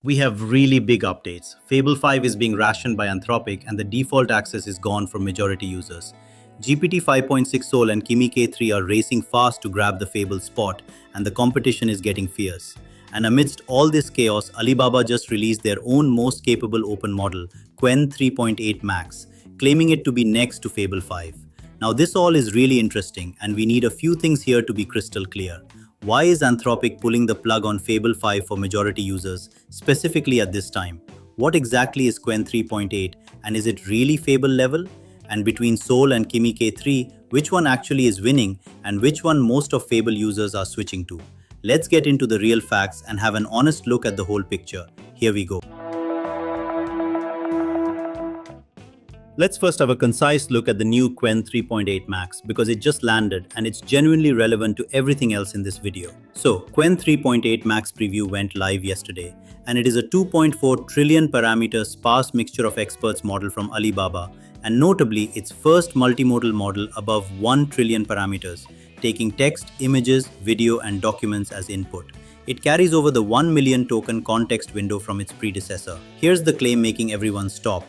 We have really big updates. Fable 5 is being rationed by Anthropic and the default access is gone for majority users. GPT 5.6 Sol and Kimi K3 are racing fast to grab the Fable spot and the competition is getting fierce. And amidst all this chaos, Alibaba just released their own most capable open model, Qwen 3.8 Max, claiming it to be next to Fable 5. Now this all is really interesting and we need a few things here to be crystal clear. Why is Anthropic pulling the plug on Fable 5 for majority users, specifically at this time? What exactly is Qwen 3.8 and is it really Fable level? And between Sol and Kimi K3, which one actually is winning and which one most of Fable users are switching to? Let's get into the real facts and have an honest look at the whole picture. Here we go. Let's first have a concise look at the new Qwen 3.8 Max because it just landed and it's genuinely relevant to everything else in this video. So, Qwen 3.8 Max preview went live yesterday and it is a 2.4 trillion parameter sparse mixture of experts model from Alibaba and notably its first multimodal model above 1 trillion parameters, taking text, images, video and documents as input. It carries over the 1 million token context window from its predecessor. Here's the claim making everyone stop.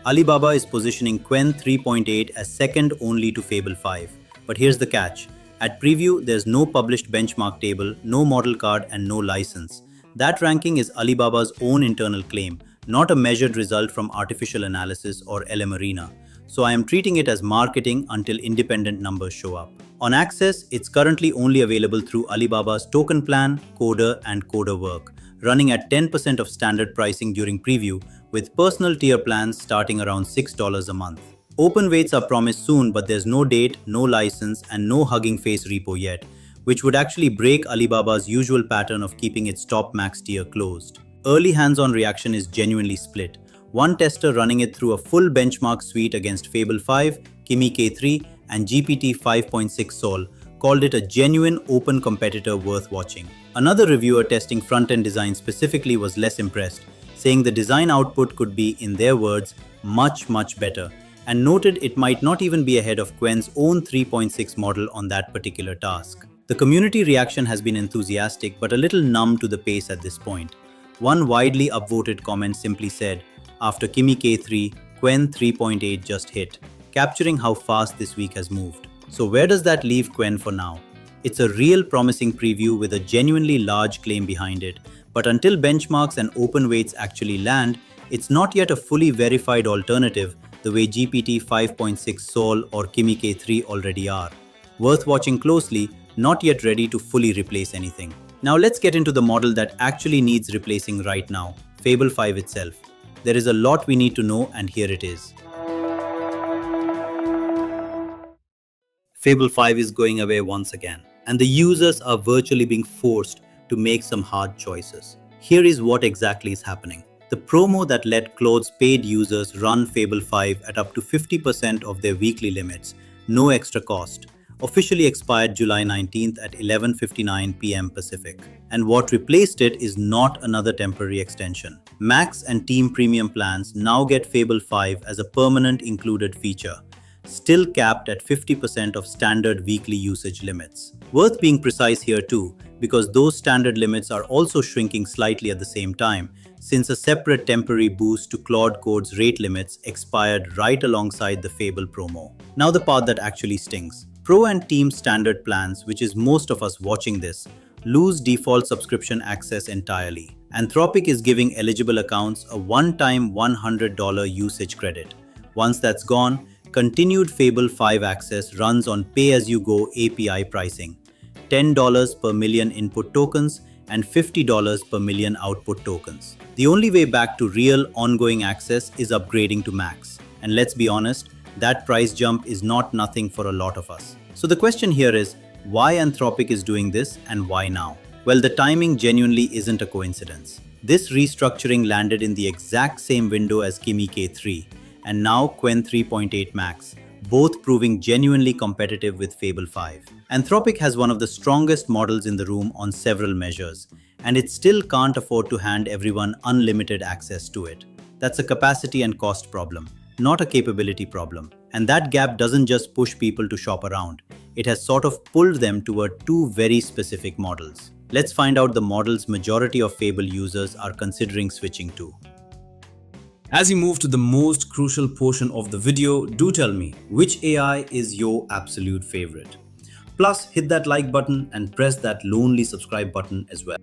Alibaba is positioning Qwen 3.8 as second only to Fable 5. But here's the catch. At preview, there's no published benchmark table, no model card, and no license. That ranking is Alibaba's own internal claim, not a measured result from artificial analysis or LM Arena. So I am treating it as marketing until independent numbers show up. On access, it's currently only available through Alibaba's token plan, coder, and coder work, running at 10% of standard pricing during preview, with personal tier plans starting around $6 a month. Open weights are promised soon, but there's no date, no license, and no Hugging Face repo yet, which would actually break Alibaba's usual pattern of keeping its top max tier closed. Early hands-on reaction is genuinely split. One tester running it through a full benchmark suite against Fable 5, Kimi K3, and GPT 5.6 Sol called it a genuine open competitor worth watching. Another reviewer testing front-end design specifically was less impressed, saying the design output could be, in their words, much better, and noted it might not even be ahead of Qwen's own 3.6 model on that particular task. The community reaction has been enthusiastic but a little numb to the pace at this point. One widely upvoted comment simply said, "After Kimi K3, Qwen 3.8 just hit," capturing how fast this week has moved. So where does that leave Qwen for now? It's a real promising preview with a genuinely large claim behind it, but until benchmarks and open weights actually land, it's not yet a fully verified alternative the way GPT 5.6 Sol or Kimi K3 already are. Worth watching closely, not yet ready to fully replace anything. Now let's get into the model that actually needs replacing right now, Fable 5 itself. There is a lot we need to know and here it is. Fable 5 is going away once again, and the users are virtually being forced to make some hard choices. Here is what exactly is happening. The promo that let Claude's paid users run Fable 5 at up to 50% of their weekly limits, no extra cost, officially expired July 19th at 11:59 p.m. Pacific. And what replaced it is not another temporary extension. Max and Team Premium plans now get Fable 5 as a permanent included feature, still capped at 50% of standard weekly usage limits. Worth being precise here too, because those standard limits are also shrinking slightly at the same time, since a separate temporary boost to Claude Code's rate limits expired right alongside the Fable promo. Now the part that actually stings. Pro and Team standard plans, which is most of us watching this, lose default subscription access entirely. Anthropic is giving eligible accounts a one-time $100 usage credit. Once that's gone, continued Fable 5 access runs on pay-as-you-go API pricing, $10 per million input tokens and $50 per million output tokens. The only way back to real ongoing access is upgrading to Max. And let's be honest, that price jump is not nothing for a lot of us. So the question here is, why Anthropic is doing this and why now? Well, the timing genuinely isn't a coincidence. This restructuring landed in the exact same window as Kimi K3, and now Qwen 3.8 Max, both proving genuinely competitive with Fable 5. Anthropic has one of the strongest models in the room on several measures, and it still can't afford to hand everyone unlimited access to it. That's a capacity and cost problem, not a capability problem. And that gap doesn't just push people to shop around, it has sort of pulled them toward two very specific models. Let's find out the models majority of Fable users are considering switching to. As we move to the most crucial portion of the video, do tell me, which AI is your absolute favorite? Plus, hit that like button and press that lonely subscribe button as well.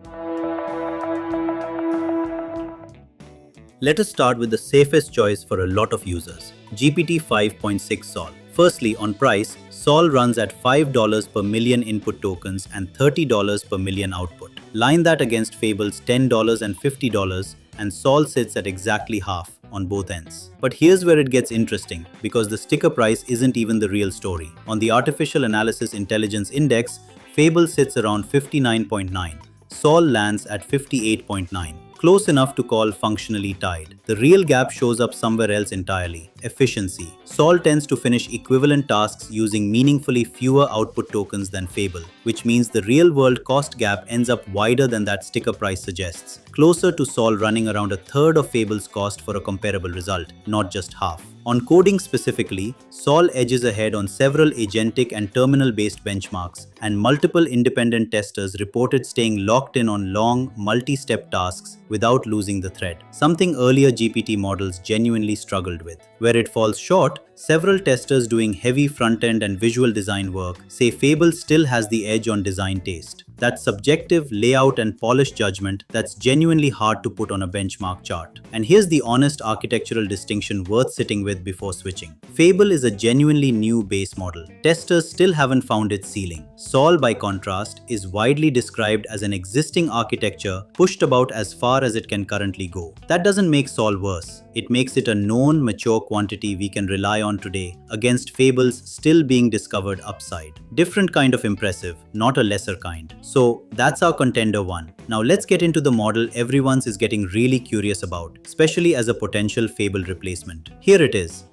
Let us start with the safest choice for a lot of users, GPT-5.6 Sol. Firstly, on price, Sol runs at $5 per million input tokens and $30 per million output. Line that against Fable's $10 and $50, and Sol sits at exactly half on both ends. But here's where it gets interesting, because the sticker price isn't even the real story. On the Artificial Analysis Intelligence Index, Fable sits around 59.9. Sol lands at 58.9. Close enough to call functionally tied. The real gap shows up somewhere else entirely: efficiency. Sol tends to finish equivalent tasks using meaningfully fewer output tokens than Fable, which means the real-world cost gap ends up wider than that sticker price suggests, closer to Sol running around a third of Fable's cost for a comparable result, not just half. On coding specifically, Sol edges ahead on several agentic and terminal-based benchmarks, and multiple independent testers reported staying locked in on long, multi-step tasks without losing the thread, something earlier GPT models genuinely struggled with. Where it falls short, several testers doing heavy front-end and visual design work say Fable still has the edge on design taste. That subjective layout and polish judgment that's genuinely hard to put on a benchmark chart. And here's the honest architectural distinction worth sitting with before switching. Fable is a genuinely new base model. Testers still haven't found its ceiling. Sol, by contrast, is widely described as an existing architecture pushed about as far as it can currently go. That doesn't make Sol worse. It makes it a known, mature quantity we can rely on today against Fable's still being discovered upside. Different kind of impressive, not a lesser kind. So that's our contender one. Now let's get into the model everyone's is getting really curious about, especially as a potential Fable replacement. Here it is.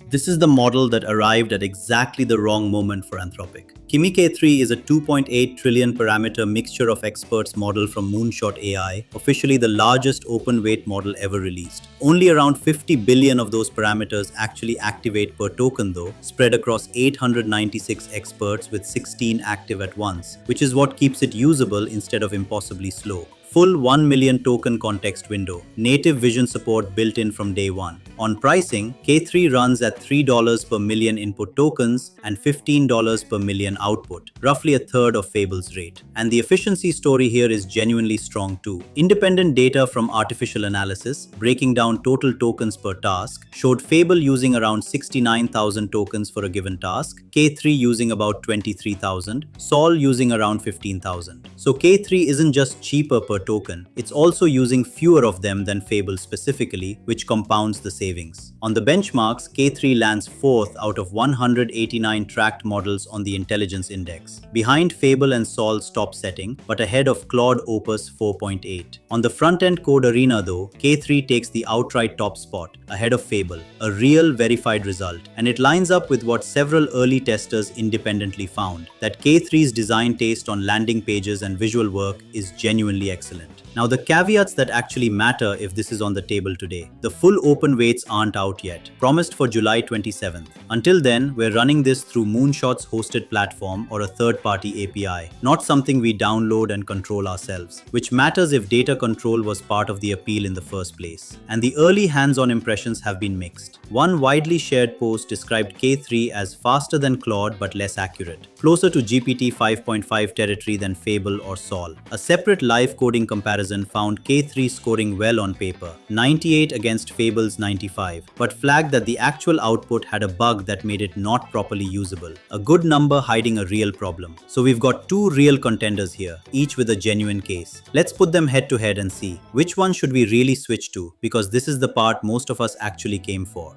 This is the model that arrived at exactly the wrong moment for Anthropic. Kimi K3 is a 2.8 trillion parameter mixture of experts model from Moonshot AI, officially the largest open-weight model ever released. Only around 50 billion of those parameters actually activate per token though, spread across 896 experts with 16 active at once, which is what keeps it usable instead of impossibly slow. Full 1 million token context window, native vision support built in from day one. On pricing, K3 runs at $3 per million input tokens and $15 per million output, roughly a third of Fable's rate. And the efficiency story here is genuinely strong too. Independent data from Artificial Analysis, breaking down total tokens per task, showed Fable using around 69,000 tokens for a given task, K3 using about 23,000, Sol using around 15,000. So K3 isn't just cheaper per token, it's also using fewer of them than Fable specifically, which compounds the savings. On the benchmarks, K3 lands 4th out of 189 tracked models on the intelligence index, behind Fable and Sol's top setting, but ahead of Claude Opus 4.8. On the front-end code arena though, K3 takes the outright top spot, ahead of Fable, a real verified result, and it lines up with what several early testers independently found, that K3's design taste on landing pages and visual work is genuinely excellent. Now the caveats that actually matter if this is on the table today. The full open weights aren't out yet, promised for July 27th. Until then, we're running this through Moonshot's hosted platform or a third-party API, not something we download and control ourselves, which matters if data control was part of the appeal in the first place. And the early hands-on impressions have been mixed. One widely shared post described K3 as faster than Claude but less accurate, closer to GPT 5.5 territory than Fable or Sol. A separate live coding comparison found K3 scoring well on paper, 98 against Fable's 95, but flagged that the actual output had a bug that made it not properly usable, a good number hiding a real problem. So we've got two real contenders here, each with a genuine case. Let's put them head to head and see which one should we really switch to, because this is the part most of us actually came for.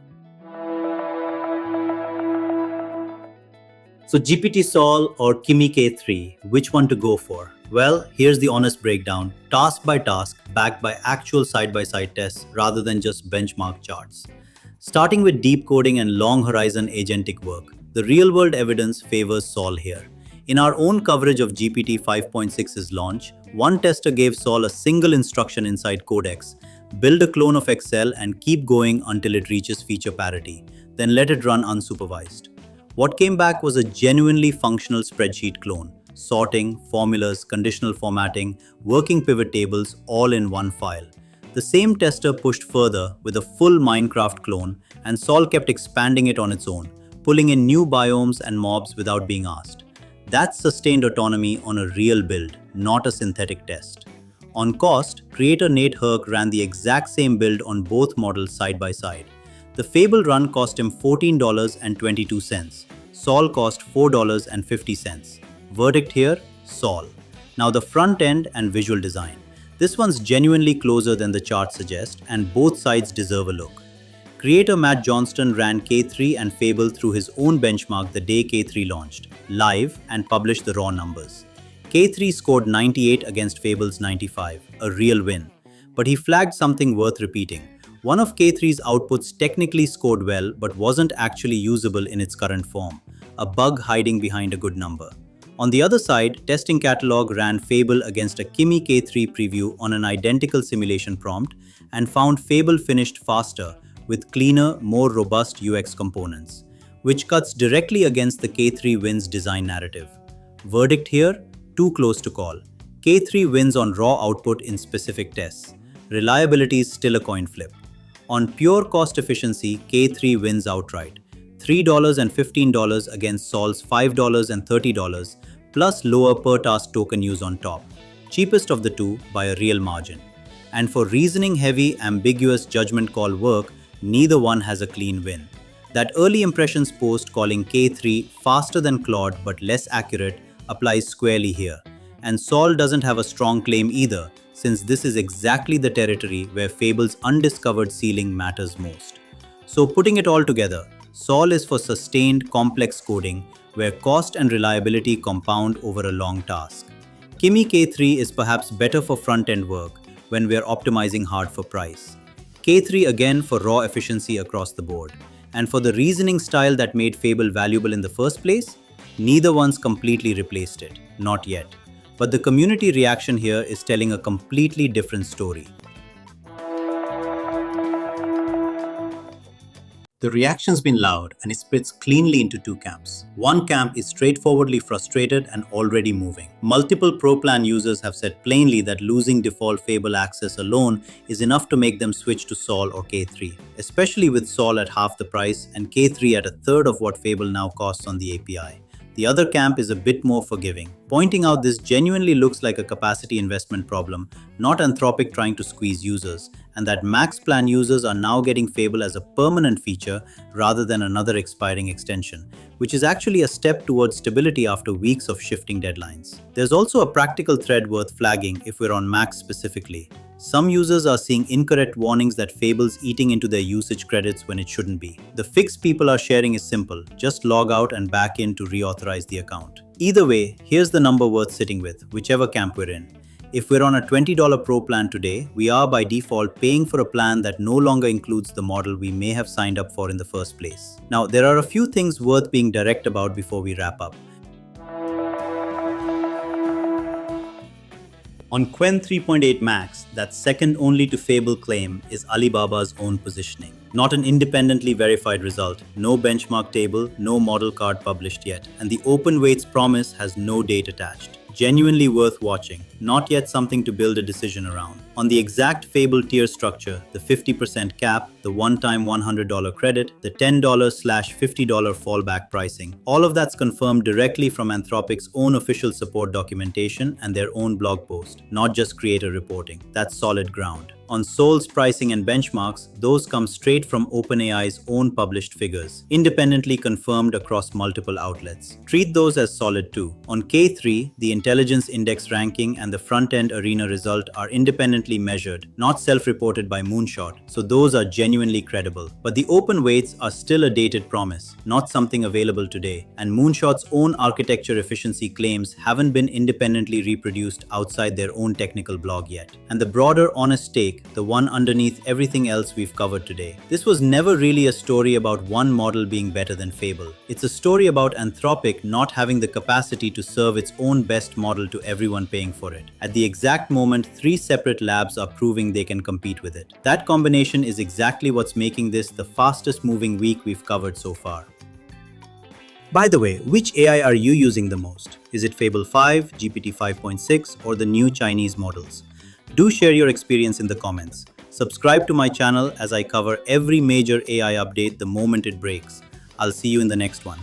So GPT Sol or Kimi K3, which one to go for? Well, here's the honest breakdown, task by task, backed by actual side-by-side tests rather than just benchmark charts. Starting with deep coding and long horizon agentic work, the real-world evidence favors Sol here. In our own coverage of GPT 5.6's launch, one tester gave Sol a single instruction inside Codex: build a clone of Excel and keep going until it reaches feature parity, then let it run unsupervised. What came back was a genuinely functional spreadsheet clone. Sorting, formulas, conditional formatting, working pivot tables all in one file. The same tester pushed further with a full Minecraft clone, and Sol kept expanding it on its own, pulling in new biomes and mobs without being asked. That's sustained autonomy on a real build, not a synthetic test. On cost, creator Nate Herc ran the exact same build on both models side by side. The Fable run cost him $14.22. Sol cost $4.50. Verdict here, Sol. Now the front end and visual design. This one's genuinely closer than the chart suggests, and both sides deserve a look. Creator Matt Johnston ran K3 and Fable through his own benchmark the day K3 launched, live, and published the raw numbers. K3 scored 98 against Fable's 95, a real win. But he flagged something worth repeating. One of K3's outputs technically scored well but wasn't actually usable in its current form, a bug hiding behind a good number. On the other side, Testing Catalog ran Fable against a Kimi K3 preview on an identical simulation prompt and found Fable finished faster with cleaner, more robust UX components, which cuts directly against the K3 wins design narrative. Verdict here, too close to call. K3 wins on raw output in specific tests. Reliability is still a coin flip. On pure cost efficiency, K3 wins outright. $3 and $15 against Sol's $5 and $30, plus lower per task token use on top. Cheapest of the two by a real margin. And for reasoning-heavy, ambiguous judgment call work, neither one has a clean win. That early impressions post calling K3 faster than Claude but less accurate applies squarely here. And Sol doesn't have a strong claim either, since this is exactly the territory where Fable's undiscovered ceiling matters most. So putting it all together, Sol is for sustained, complex coding, where cost and reliability compound over a long task. Kimi K3 is perhaps better for front-end work when we're optimizing hard for price. K3 again for raw efficiency across the board. And for the reasoning style that made Fable valuable in the first place, neither one's completely replaced it, not yet. But the community reaction here is telling a completely different story. The reaction's been loud and it splits cleanly into two camps. One camp is straightforwardly frustrated and already moving. Multiple Pro Plan users have said plainly that losing default Fable access alone is enough to make them switch to Sol or K3, especially with Sol at half the price and K3 at a third of what Fable now costs on the API. The other camp is a bit more forgiving, pointing out this genuinely looks like a capacity investment problem, not Anthropic trying to squeeze users, and that max plan users are now getting Fable as a permanent feature rather than another expiring extension, which is actually a step towards stability after weeks of shifting deadlines. There's also a practical thread worth flagging if we're on Max specifically. Some users are seeing incorrect warnings that Fable's eating into their usage credits when it shouldn't be. The fix people are sharing is simple, just log out and back in to reauthorize the account. Either way, here's the number worth sitting with, whichever camp we're in. If we're on a $20 Pro plan today, we are by default paying for a plan that no longer includes the model we may have signed up for in the first place. Now, there are a few things worth being direct about before we wrap up. On Qwen 3.8 Max, that second only to Fable claim is Alibaba's own positioning. Not an independently verified result, no benchmark table, no model card published yet, and the open weights promise has no date attached. Genuinely worth watching, not yet something to build a decision around. On the exact Fable tier structure, the 50% cap, the one-time $100 credit, the $10/$50 fallback pricing, all of that's confirmed directly from Anthropic's own official support documentation and their own blog post, not just creator reporting. That's solid ground. On Sol's pricing and benchmarks, those come straight from OpenAI's own published figures, independently confirmed across multiple outlets. Treat those as solid too. On K3, the intelligence index ranking and the front-end arena result are independently measured, not self-reported by Moonshot, so those are genuinely credible. But the open weights are still a dated promise, not something available today, and Moonshot's own architecture efficiency claims haven't been independently reproduced outside their own technical blog yet. And the broader honest take, the one underneath everything else we've covered today. This was never really a story about one model being better than Fable. It's a story about Anthropic not having the capacity to serve its own best model to everyone paying for it. At the exact moment, 3 separate labs are proving they can compete with it. That combination is exactly what's making this the fastest moving week we've covered so far. By the way, which AI are you using the most? Is it Fable 5, GPT 5.6, or the new Chinese models? Do share your experience in the comments. Subscribe to my channel as I cover every major AI update the moment it breaks. I'll see you in the next one.